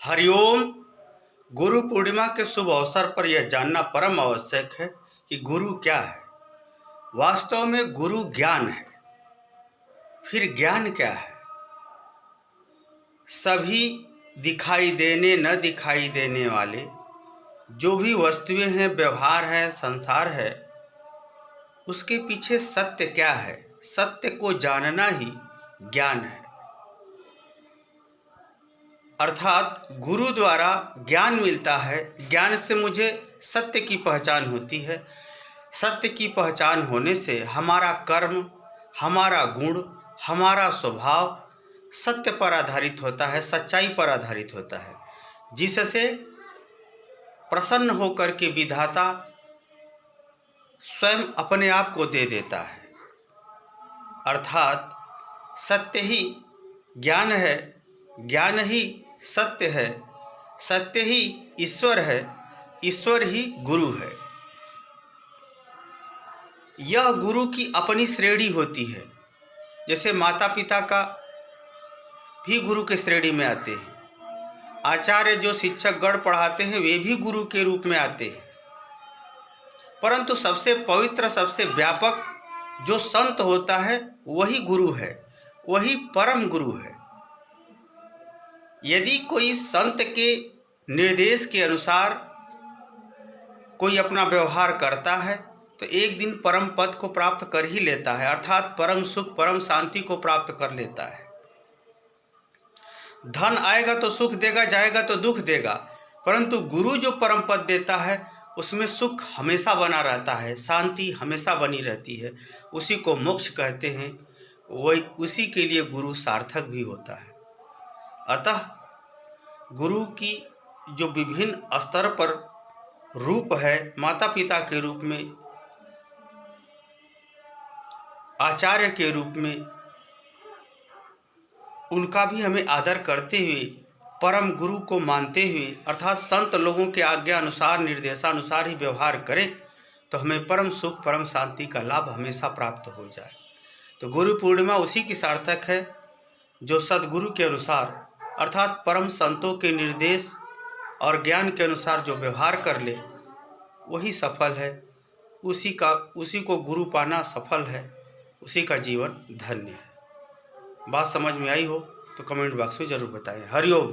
हरिओम। गुरु पूर्णिमा के शुभ अवसर पर यह जानना परम आवश्यक है कि गुरु क्या है। वास्तव में गुरु ज्ञान है। फिर ज्ञान क्या है? सभी दिखाई देने न दिखाई देने वाले जो भी वस्तुएं हैं, व्यवहार है, संसार है, उसके पीछे सत्य क्या है? सत्य को जानना ही ज्ञान है। अर्थात गुरु द्वारा ज्ञान मिलता है। ज्ञान से मुझे सत्य की पहचान होती है। सत्य की पहचान होने से हमारा कर्म, हमारा गुण, हमारा स्वभाव सत्य पर आधारित होता है, सच्चाई पर आधारित होता है, जिससे प्रसन्न होकर के विधाता स्वयं अपने आप को दे देता है। अर्थात सत्य ही ज्ञान है, ज्ञान ही सत्य है, सत्य ही ईश्वर है, ईश्वर ही गुरु है। यह गुरु की अपनी श्रेणी होती है। जैसे माता पिता का भी गुरु के श्रेणी में आते हैं। आचार्य जो शिक्षक गण पढ़ाते हैं वे भी गुरु के रूप में आते हैं। परंतु सबसे पवित्र, सबसे व्यापक जो संत होता है वही गुरु है, वही परम गुरु है। यदि कोई संत के निर्देश के अनुसार कोई अपना व्यवहार करता है तो एक दिन परम पद को प्राप्त कर ही लेता है, अर्थात परम सुख, परम शांति को प्राप्त कर लेता है। धन आएगा तो सुख देगा, जाएगा तो दुख देगा, परंतु गुरु जो परम पद देता है उसमें सुख हमेशा बना रहता है, शांति हमेशा बनी रहती है। उसी को मोक्ष कहते हैं। वही उसी के लिए गुरु सार्थक भी होता है। अतः गुरु की जो विभिन्न स्तर पर रूप है, माता पिता के रूप में, आचार्य के रूप में, उनका भी हमें आदर करते हुए, परम गुरु को मानते हुए, अर्थात संत लोगों के आज्ञा अनुसार, निर्देशानुसार ही व्यवहार करें तो हमें परम सुख, परम शांति का लाभ हमेशा प्राप्त हो जाए। तो गुरु पूर्णिमा उसी की सार्थक है जो सद्गुरु के अनुसार, अर्थात परम संतों के निर्देश और ज्ञान के अनुसार जो व्यवहार कर ले वही सफल है। उसी को गुरु पाना सफल है, उसी का जीवन धन्य है। बात समझ में आई हो तो कमेंट बॉक्स में ज़रूर बताएं। हरिओम।